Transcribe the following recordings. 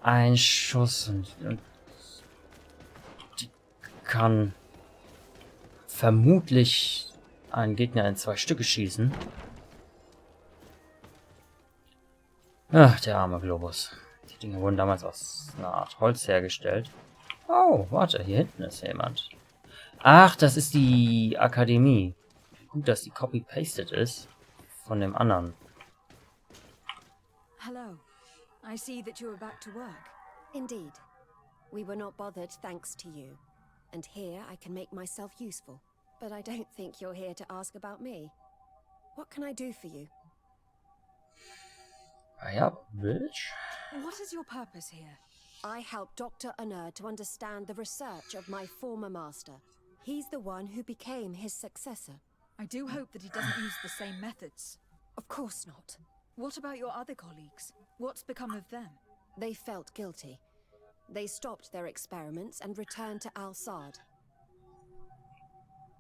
ein Schuss und die kann vermutlich einen Gegner in 2 Stücke schießen. Ach, der arme Globus. Die Dinge wurden damals aus einer Art Holz hergestellt. Oh, warte, hier hinten ist jemand. Ach, das ist die Akademie. Gut, dass die copy-pasted ist von dem anderen. Hello. I see that you are back to work. Indeed. We were not bothered thanks to you. And here I can make myself useful. But I don't think you're here to ask about me. What can I do for you? Ja, bitch. What is your purpose here? I helped Dr. Unner to understand the research of my former master. He's the one who became his successor. I do hope that he doesn't use the same methods. Of course not. What about your other colleagues? What's become of them? They felt guilty. They stopped their experiments and returned to Al-Sad.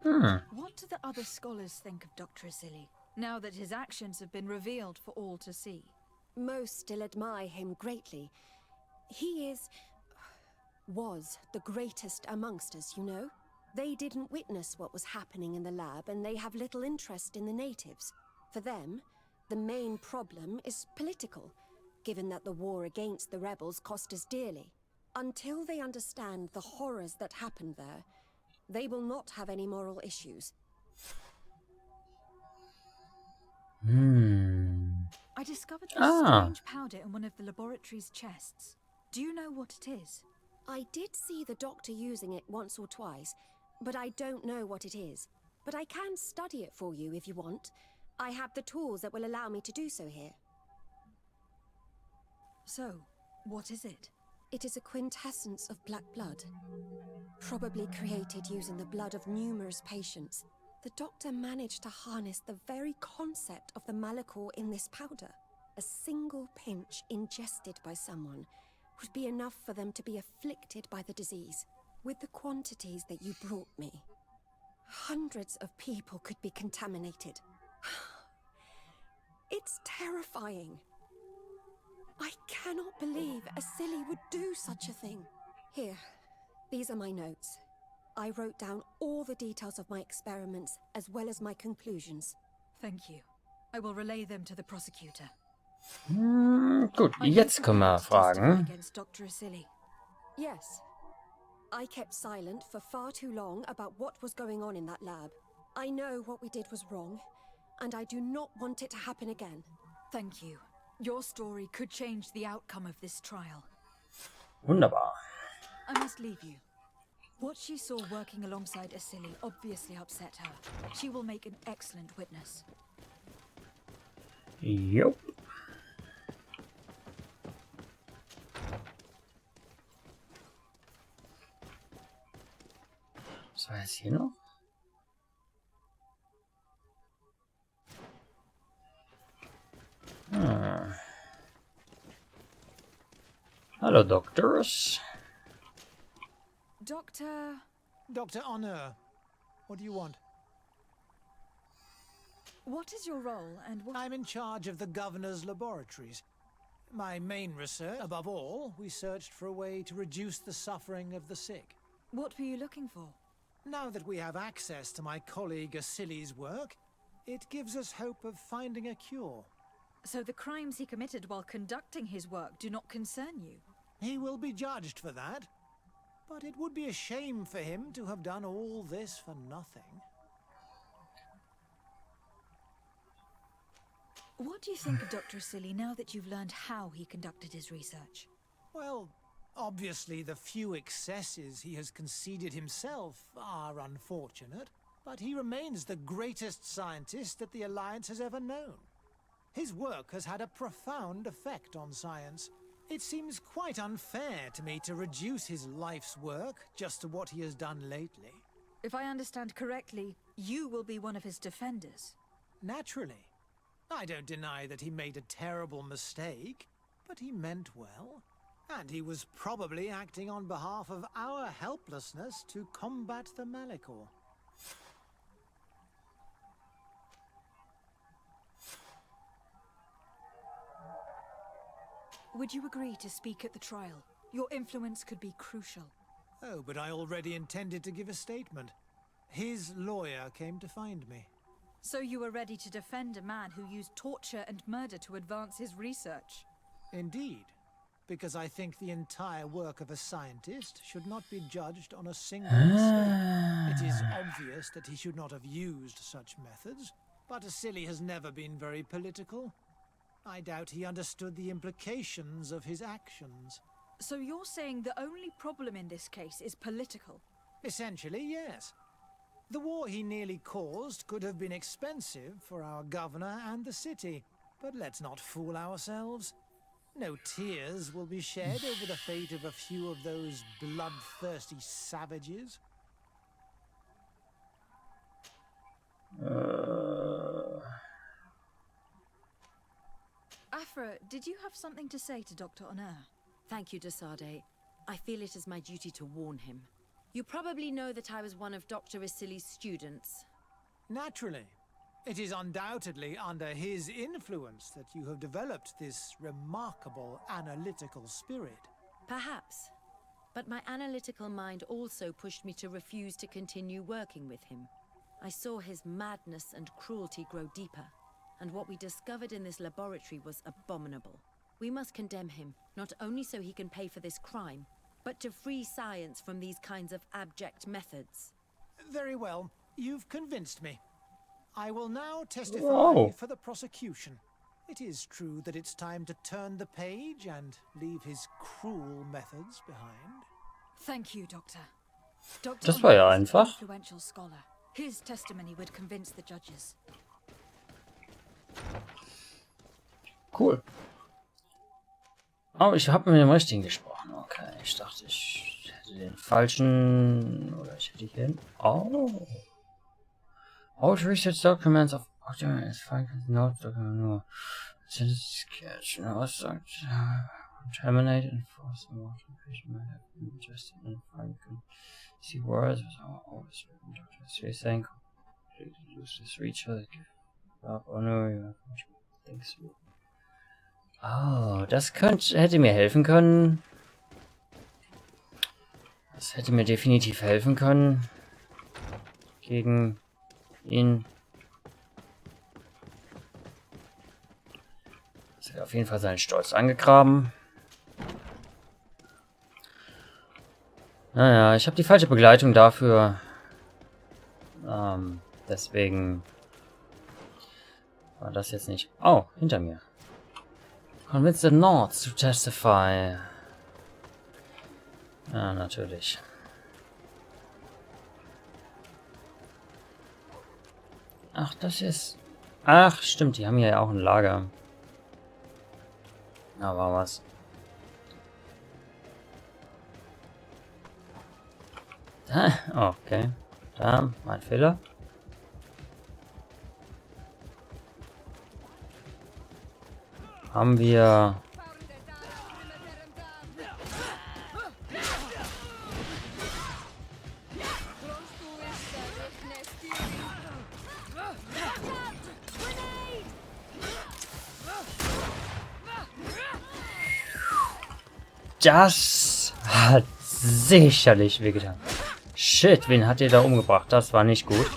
What do the other scholars think of Dr. Asili, now that his actions have been revealed for all to see? Most still admire him greatly. He was the greatest amongst us, you know? They didn't witness what was happening in the lab, and they have little interest in the natives. For them, the main problem is political, given that the war against the rebels cost us dearly. Until they understand the horrors that happened there, they will not have any moral issues. I discovered this strange powder in one of the laboratory's chests. Do you know what it is? I did see the doctor using it once or twice, but I don't know what it is. But I can study it for you if you want. I have the tools that will allow me to do so here. So, what is it? It is a quintessence of black blood, probably created using the blood of numerous patients. The doctor managed to harness the very concept of the Malachor in this powder. A single pinch ingested by someone would be enough for them to be afflicted by the disease. With the quantities that you brought me, hundreds of people could be contaminated. It's terrifying. I cannot believe Asili would do such a thing. Here, these are my notes. I wrote down all the details of my experiments as well as my conclusions. Thank you. I will relay them to the prosecutor. Gut, jetzt können wir fragen. Against Dr. Asili. Yes. I kept silent for far too long about what was going on in that lab. I know what we did was wrong, and I do not want it to happen again. Thank you. Your story could change the outcome of this trial. Wunderbar. I must leave you. What she saw working alongside Asili obviously upset her. She will make an excellent witness. Jo. Was war jetzt hier noch? Hello, doctors. Dr. Honor, what do you want? What is your role and what— I'm in charge of the governor's laboratories. My main research, above all, we searched for a way to reduce the suffering of the sick. What were you looking for? Now that we have access to my colleague Asili's work, it gives us hope of finding a cure. So the crimes he committed while conducting his work do not concern you? He will be judged for that. But it would be a shame for him to have done all this for nothing. What do you think of Dr. Asili now that you've learned how he conducted his research? Well, obviously the few excesses he has conceded himself are unfortunate, but he remains the greatest scientist that the Alliance has ever known. His work has had a profound effect on science. It seems quite unfair to me to reduce his life's work just to what he has done lately. If I understand correctly, you will be one of his defenders. Naturally. I don't deny that he made a terrible mistake, but he meant well. And he was probably acting on behalf of our helplessness to combat the Malachor. Would you agree to speak at the trial? Your influence could be crucial. Oh, but I already intended to give a statement. His lawyer came to find me. So you were ready to defend a man who used torture and murder to advance his research? Indeed, because I think the entire work of a scientist should not be judged on a single mistake. It is obvious that he should not have used such methods, but Asili has never been very political. I doubt he understood the implications of his actions. So you're saying the only problem in this case is political? Essentially, yes. The war he nearly caused could have been expensive for our governor and the city, but let's not fool ourselves. No tears will be shed over the fate of a few of those bloodthirsty savages. Afra, did you have something to say to Dr. Honor? Thank you, Desade. I feel it is my duty to warn him. You probably know that I was one of Dr. Asili's students. Naturally. It is undoubtedly under his influence that you have developed this remarkable analytical spirit. Perhaps. But my analytical mind also pushed me to refuse to continue working with him. I saw his madness and cruelty grow deeper, and what we discovered in this laboratory was abominable. We must condemn him, not only so he can pay for this crime, but to free science from these kinds of abject methods. Very well. You've convinced me. I will now testify for the prosecution. It is true that it's time to turn the page and leave his cruel methods behind. Thank you, Doctor. Dr. Das war ja Honor is an einfach. influential scholar. His testimony would convince the judges. Cool. Oh, ich habe mit dem Richtigen gesprochen. Okay, ich dachte, ich hätte den falschen... Oder ich hätte hier... Oh. Old research documents of... Documents, notes, document, sketch, no, contaminated and forced water. Patient might have been interested in finding see words, was always written. Dr. Sri saying, completely lose this reach, oh no, you thanks. Oh, das hätte mir helfen können. Das hätte mir definitiv helfen können. Gegen ihn. Das hat auf jeden Fall seinen Stolz angegraben. Naja, ich habe die falsche Begleitung dafür. Deswegen war das jetzt nicht... Oh, hinter mir. Convince the North to testify. Ja, natürlich. Ach, das ist... Ach, stimmt, die haben hier ja auch ein Lager. Na, war was. Da, okay. Da, mein Fehler. Haben wir... Das hat sicherlich wehgetan. Shit, wen hat ihr da umgebracht? Das war nicht gut.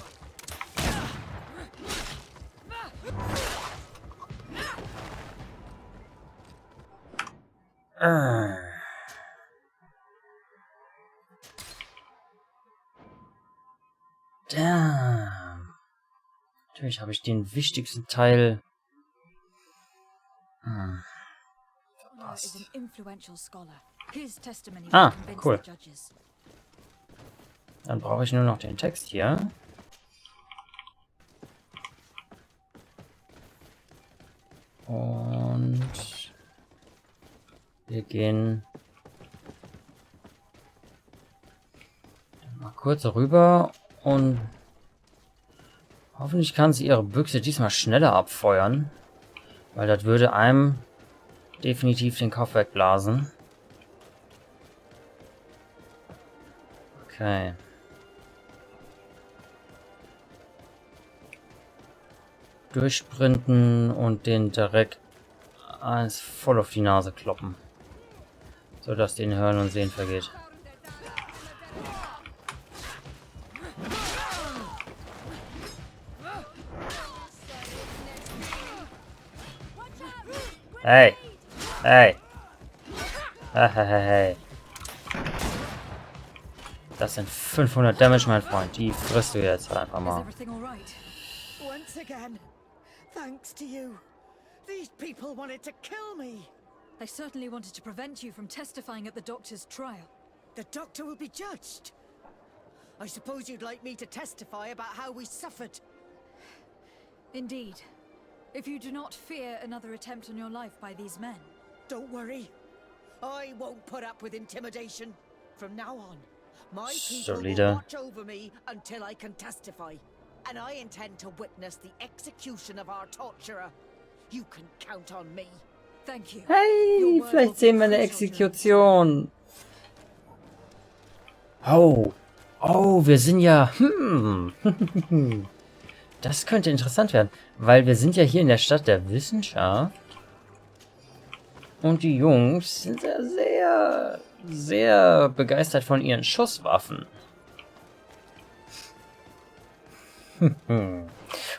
Damn. Natürlich habe ich den wichtigsten Teil verpasst. Ah, cool. Dann brauche ich nur noch den Text hier. Und wir gehen mal kurz rüber und hoffentlich kann sie ihre Büchse diesmal schneller abfeuern, weil das würde einem definitiv den Kopf wegblasen. Okay. Durchsprinten und den direkt eins voll auf die Nase kloppen. Sodass den Hören und Sehen vergeht. Hey! Hey! Hey! Das sind 500 Damage, mein Freund. Die frisst du jetzt einfach Is mal. everything all right? Once again, thanks to you. These people wanted to kill me. They certainly wanted to prevent you from testifying at the doctor's trial. The doctor will be judged. I suppose you'd like me to testify about how we suffered. Indeed. If you do not fear another attempt on your life by these men. Don't worry. I won't put up with intimidation. From now on, my people will Solide. watch over me until I can testify. And I intend to witness the execution of our torturer. You can count on me. Thank you. Hey, Your word will vielleicht be sehen wir eine crucial during this. Exekution. Oh. Oh, wir sind ja... Das könnte interessant werden. Weil wir sind ja hier in der Stadt der Wissenschaft. Und die Jungs sind ja sehr, sehr begeistert von ihren Schusswaffen.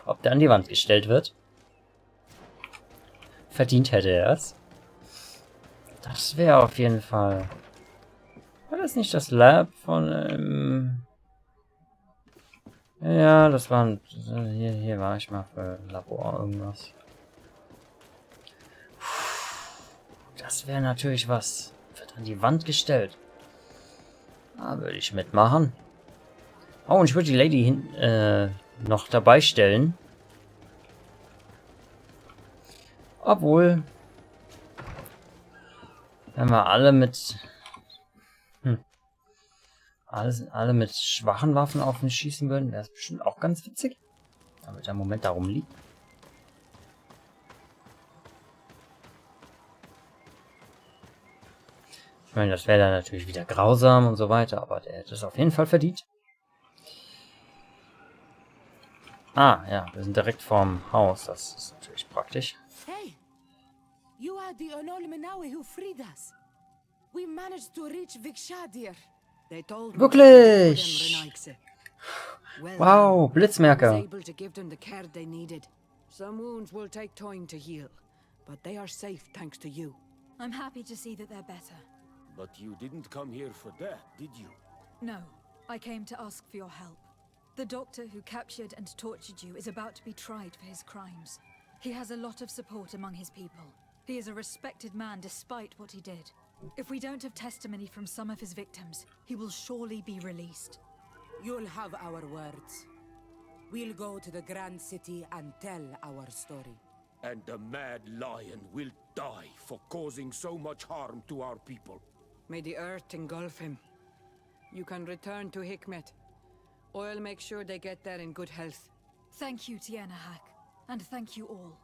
Ob der an die Wand gestellt wird? Verdient hätte er es. Das wäre auf jeden Fall... War das nicht das Lab von... Ja, das war ein... Hier war ich mal für Labor irgendwas. Das wäre natürlich was. Wird an die Wand gestellt. Da würde ich mitmachen. Oh, und ich würde die Lady noch dabei stellen. Obwohl... Wenn wir alle mit... Alle mit schwachen Waffen auf mich schießen würden, wäre es bestimmt auch ganz witzig. Da wird der Moment darum liegen. Ich meine, das wäre dann natürlich wieder grausam und so weiter, aber der hätte es auf jeden Fall verdient. Ah, ja, wir sind direkt vorm Haus. Das ist natürlich praktisch. Hey, you are the Anolmenawe who freed us. We managed to reach Vikshadir. They told me Wirklich? Well, Wow, I was Blitzmerker. able to give them the care they needed. Some wounds will take time to heal, but they are safe thanks to you. I'm happy to see that they're better. But you didn't come here for that, did you? No, I came to ask for your help. The doctor who captured and tortured you is about to be tried for his crimes. He has a lot of support among his people. He is a respected man despite what he did. If we don't have testimony from some of his victims, he will surely be released. You'll have our words. We'll go to the Grand City and tell our story. And the Mad Lion will die for causing so much harm to our people. May the earth engulf him. You can return to Hikmet. I'll make sure they get there in good health. Thank you, Tiana Hack, and thank you all.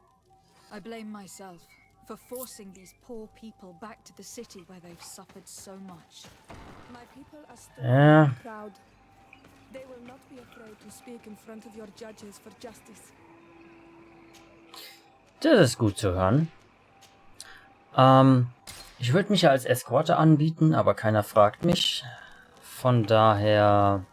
I blame myself for forcing these poor people back to the city where they've suffered so much. My people are strong Ja. and proud. They will not be afraid to speak in front of your judges for justice. Das ist gut zu hören. Ich würde mich ja als Eskorte anbieten, aber keiner fragt mich. Von daher...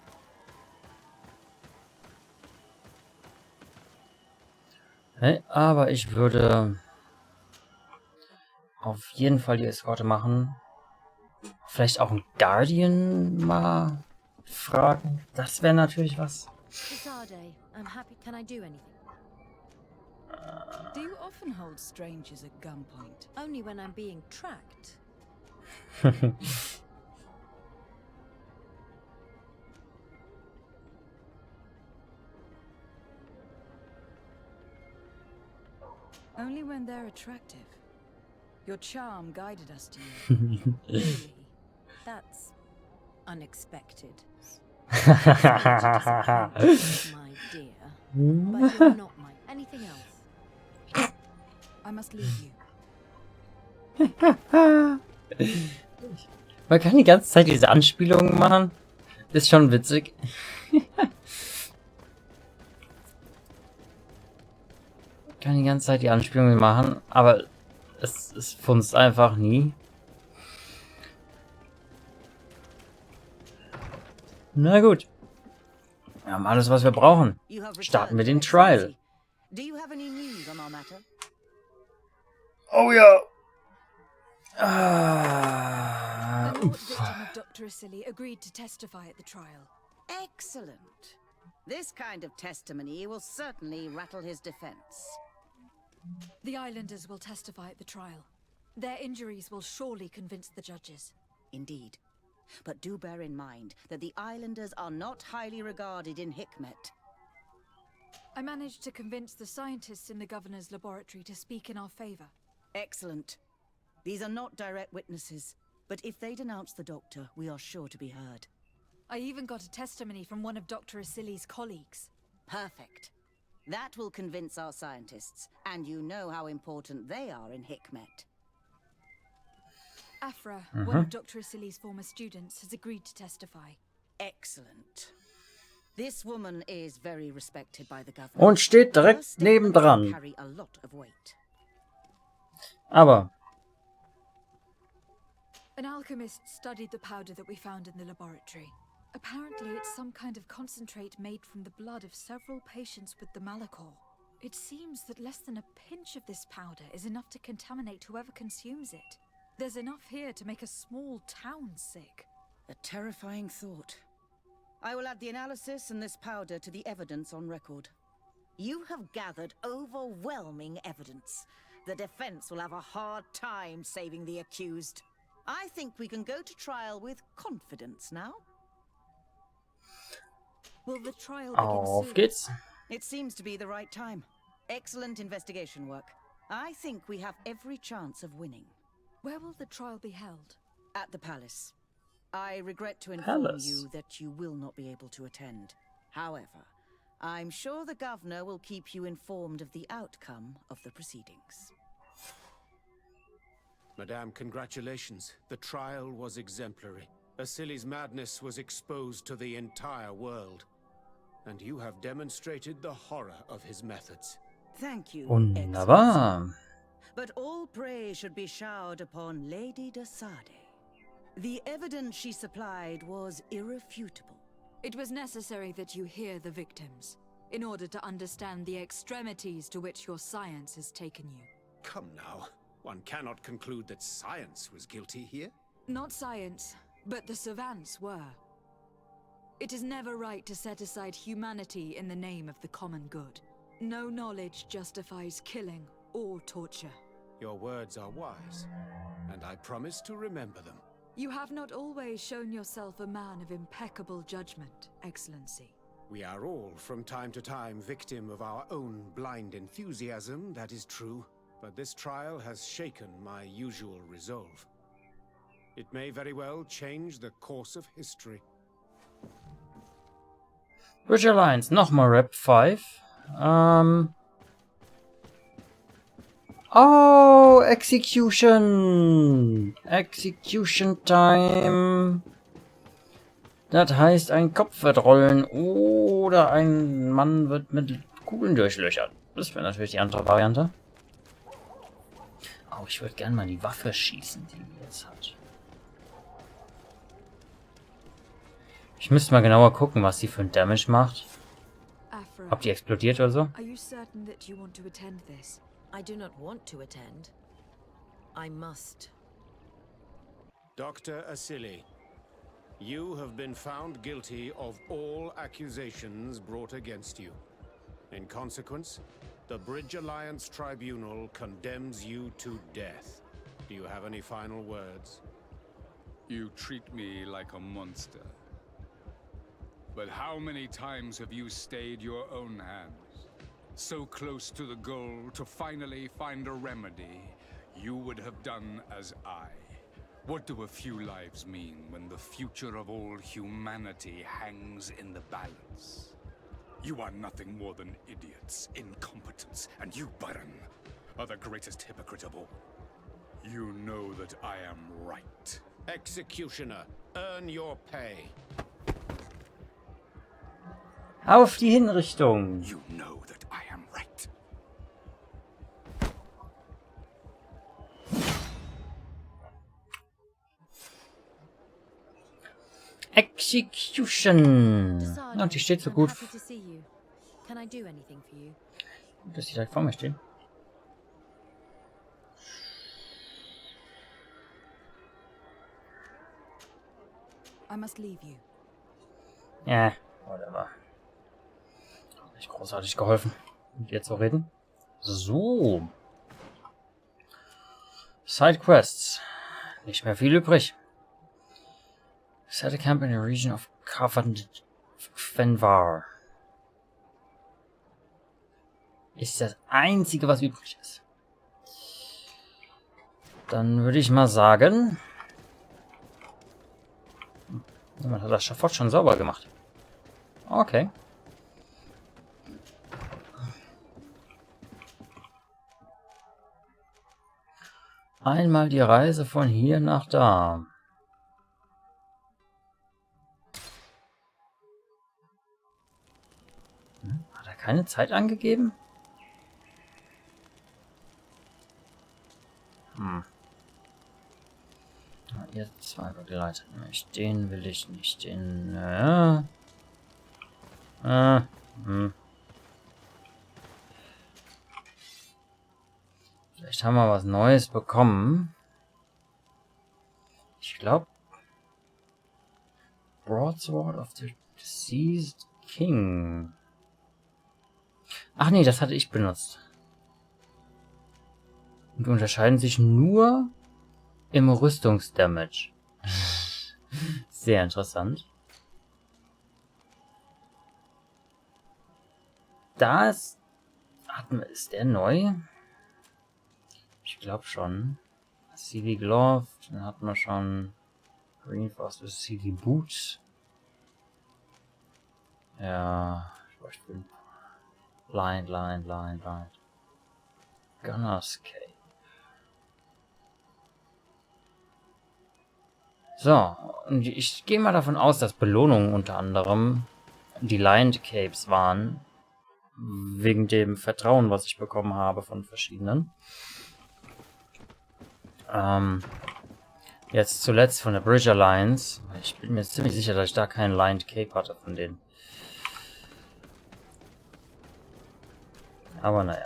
Hey, aber ich würde auf jeden Fall die Eskorte machen. Vielleicht auch einen Guardian mal fragen. Das wäre natürlich was. Casade, I'm happy. Can I do anything? Do you often hold strangers at gunpoint? Only when I'm being tracked. Only when they're attractive. Your charm guided us to you. Really? That's unexpected. My dear. But you're not mine. Anything else? I must leave you. Man kann die ganze Zeit diese Anspielungen machen. Ist schon witzig. Kann die ganze Zeit die Anspielungen machen, aber Es funzt einfach nie. Na gut. Wir haben alles, was wir brauchen. You have Starten wir returned, den Your Trial. Excellency. Do you have any news on our matter? Oh ja. The Lord victim of Dr. Asili agreed to testify at the trial. Excellent. This kind of testimony will certainly rattle his defense. The islanders will testify at the trial. Their injuries will surely convince the judges. Indeed. But do bear in mind that the islanders are not highly regarded in Hikmet. I managed to convince the scientists in the governor's laboratory to speak in our favor. Excellent. These are not direct witnesses, but if they denounce the doctor, we are sure to be heard. I even got a testimony from one of Dr. Asili's colleagues. Perfect. That will convince our scientists, and you know how important they are in Hikmet. Afra, one of Dr. Asili's former students, has agreed to testify. Excellent. This woman is very respected by the government. Und steht direkt Her statement will nebendran. carry a lot of weight. Aber An alchemist studied the powder that we found in the laboratory. Apparently, it's some kind of concentrate made from the blood of several patients with the Malachor. It seems that less than a pinch of this powder is enough to contaminate whoever consumes it. There's enough here to make a small town sick. A terrifying thought. I will add the analysis and this powder to the evidence on record. You have gathered overwhelming evidence. The defense will have a hard time saving the accused. I think we can go to trial with confidence now. Will the trial begin auf soon? geht's. It seems to be the right time. Excellent investigation work. I think we have every chance of winning. Where will the trial be held? At the palace. I regret to inform Palace? you that you will not be able to attend. However, I'm sure the governor will keep you informed of the outcome of the proceedings. Madame, congratulations. The trial was exemplary. Asili's madness was exposed to the entire world. And you have demonstrated the horror of his methods. Thank you, Wunderbar. but all praise should be showered upon Lady de Sade. The evidence she supplied was irrefutable. It was necessary that you hear the victims, in order to understand the extremities to which your science has taken you. Come now. One cannot conclude that science was guilty here. Not science, but the savants were. It is never right to set aside humanity in the name of the common good. No knowledge justifies killing or torture. Your words are wise, and I promise to remember them. You have not always shown yourself a man of impeccable judgment, Excellency. We are all, from time to time, victim of our own blind enthusiasm, that is true. But this trial has shaken my usual resolve. It may very well change the course of history. Bridge Alliance, nochmal Rap 5. Oh, Execution! Execution Time! Das heißt, ein Kopf wird rollen oder ein Mann wird mit Kugeln durchlöchert. Das wäre natürlich die andere Variante. Oh, ich würde gerne mal die Waffe schießen, die die jetzt hat. Ich müsste mal genauer gucken, was die für ein Damage macht. Afra, Ob die explodiert oder so. are you certain that you want to attend this? I do not want to attend. I must. Dr. Asili, you have been found guilty of all accusations brought against you. In consequence, the Bridge Alliance Tribunal condemns you to death. Do you have any final words? You treat me like a monster. But how many times have you stayed your own hands? So close to the goal to finally find a remedy, you would have done as I. What do a few lives mean when the future of all humanity hangs in the balance? You are nothing more than idiots, incompetents, and you, Baron, are the greatest hypocrite of all. You know that I am right. Executioner, earn your pay. Auf die Hinrichtung! You know that I am right. Execution. Sergeant, Und die steht so I'm gut, happy to see you. Can I do anything for you? dass die direkt vor mir stehen. I must leave you. Ja, whatever. Nicht großartig geholfen, mit ihr zu reden. So. Sidequests. Nicht mehr viel übrig. Set a camp in the region of Fenvar. Ist das einzige, was übrig ist. Dann würde ich mal sagen... Jemand hat das Schafott schon sauber gemacht. Okay. Einmal die Reise von hier nach da. Hat er keine Zeit angegeben? Ihr zwei Begleiter. Den will ich nicht. Den. Vielleicht haben wir was Neues bekommen. Ich glaube. Broadsword of the Deceased King. Ach nee, das hatte ich benutzt. Und unterscheiden sich nur im Rüstungsdamage. Sehr interessant. Das ist der neu? Ich glaube schon. CV Glove, dann hatten wir schon GreedFall CV Boots. Ja, ich bräuchte Blind. Gunner's Cape. So, und ich gehe mal davon aus, dass Belohnungen unter anderem die Lined Capes waren. Wegen dem Vertrauen, was ich bekommen habe von verschiedenen. Jetzt zuletzt von der Bridge Alliance. Ich bin mir ziemlich sicher, dass ich da keinen Lined Cape hatte von denen. Aber naja.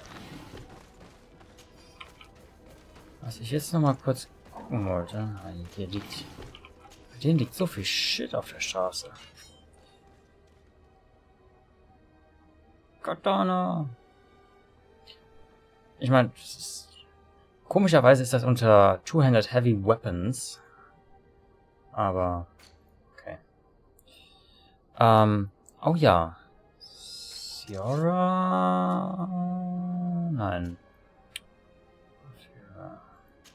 Was ich jetzt noch mal kurz gucken wollte. Hier liegt... Bei denen liegt so viel Shit auf der Straße. Katana. Ich meine, komischerweise ist das unter Two-Handed Heavy Weapons. Aber, okay. Oh ja. Ciara... Nein.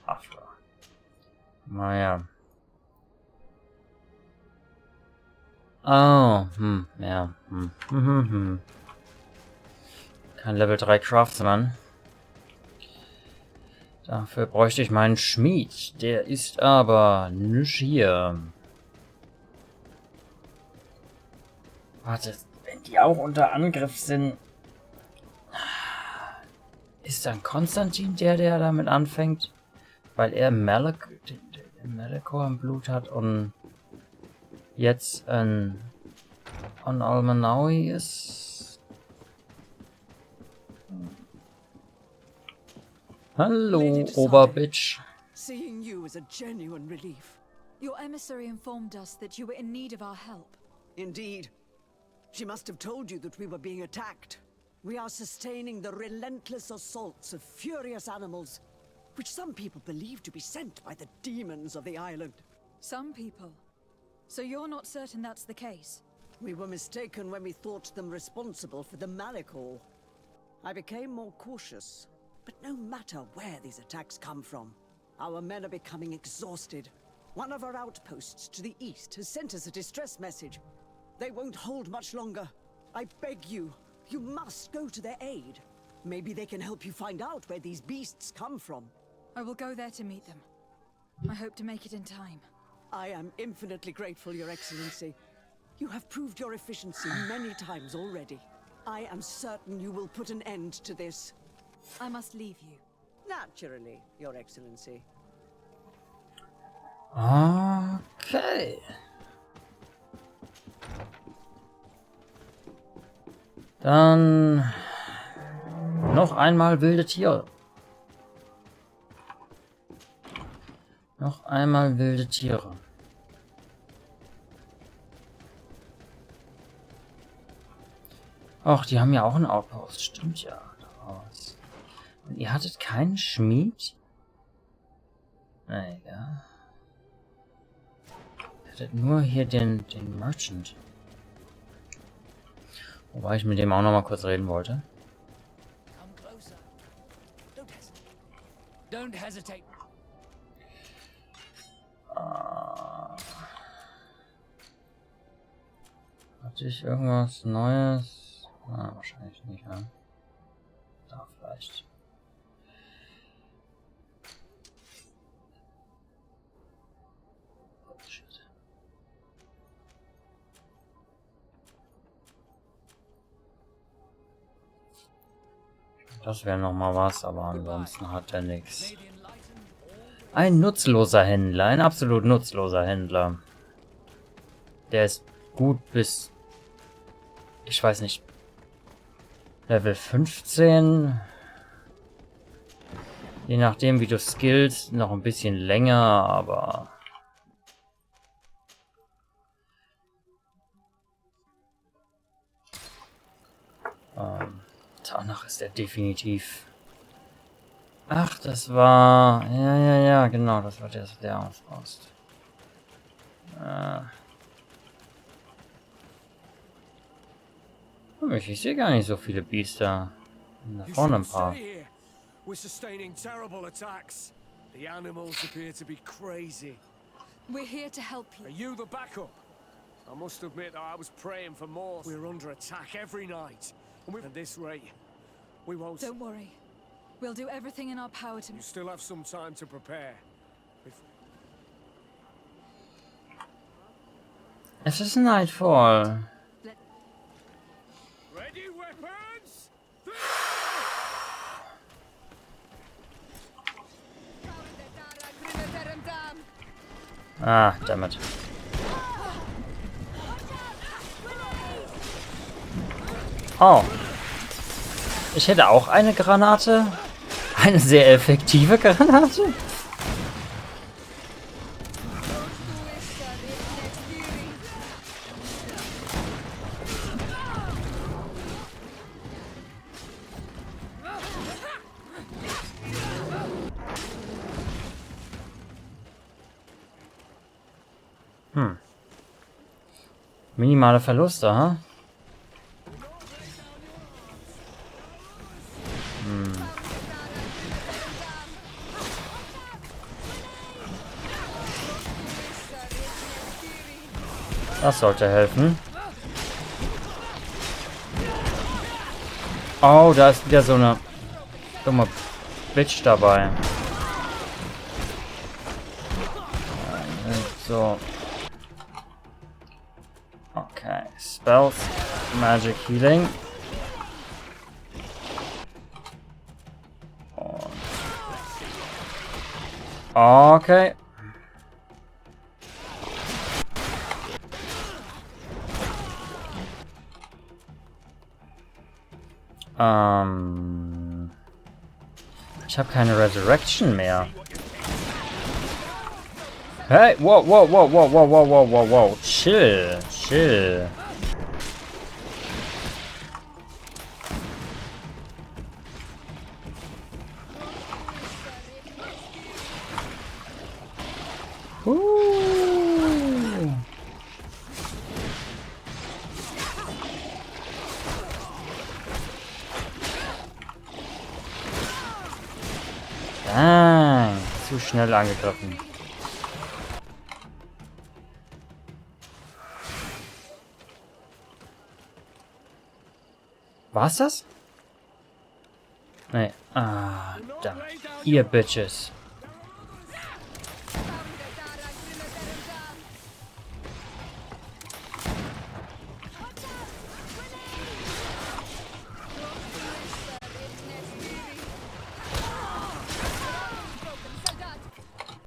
After. Naja. Oh, ja. Kein Level 3 Craftsman. Dafür bräuchte ich meinen Schmied. Der ist aber nicht hier. Warte, wenn die auch unter Angriff sind... Ist dann Konstantin der damit anfängt? Weil er Malachor im Blut hat und jetzt ein Almanaui ist. Hallo, Oberbitch. Seeing you is a genuine relief. Your emissary informed us that you were in need of our help. Indeed. She must have told you that we were being attacked. We are sustaining the relentless assaults of furious animals, which some people believe to be sent by the demons of the island. Some people? So you're not certain that's the case? We were mistaken when we thought them responsible for the Malachor. I became more cautious, but no matter where these attacks come from, our men are becoming exhausted. One of our outposts to the east has sent us a distress message. They won't hold much longer. I beg you, you must go to their aid. Maybe they can help you find out where these beasts come from. I will go there to meet them. I hope to make it in time. I am infinitely grateful, Your Excellency. You have proved your efficiency many times already. I am certain you will put an end to this. I must leave you. Naturally, Your Excellency. Okay. Dann noch einmal wilde Tiere. Noch einmal wilde Tiere. Ach, die haben ja auch einen Outpost. Stimmt ja. Daraus. Und ihr hattet keinen Schmied? Na egal. Ihr hattet nur hier den Merchant. Wobei ich mit dem auch noch mal kurz reden wollte. Hatte ich irgendwas Neues? Ah, wahrscheinlich nicht, ja. Da vielleicht. Oh, shit. Das wäre noch mal was, aber ansonsten hat er nichts. Ein nutzloser Händler, ein absolut nutzloser Händler. Der ist gut bis, ich weiß nicht, Level 15. Je nachdem, wie du skillst, noch ein bisschen länger, aber... danach ist er definitiv... Ach, das war... Ja, genau, das war der Auspost. Ich sehe gar nicht so viele Biester. Da vorne ein paar. We're sustaining terrible attacks. The animals appear to be crazy. We're here to help you. Are you the backup? I must admit I was praying for more. We're under attack every night. And at this rate, we won't... Don't worry. We'll do everything in our power to... You still have some time to prepare. Es ist Nightfall. Ready, weapons? Ah, damit. Oh. Ich hätte auch eine Granate. Eine sehr effektive Granate. Minimale Verluste, ha? Das sollte helfen. Oh, da ist wieder so eine dumme Bitch dabei. So. Okay. Spells. Magic Healing. Und okay. Ich habe keine Resurrection mehr. Hey, wow. Chill. Zu schnell angegriffen. War's das? Nee. Ah, verdammt. Ihr Bitches.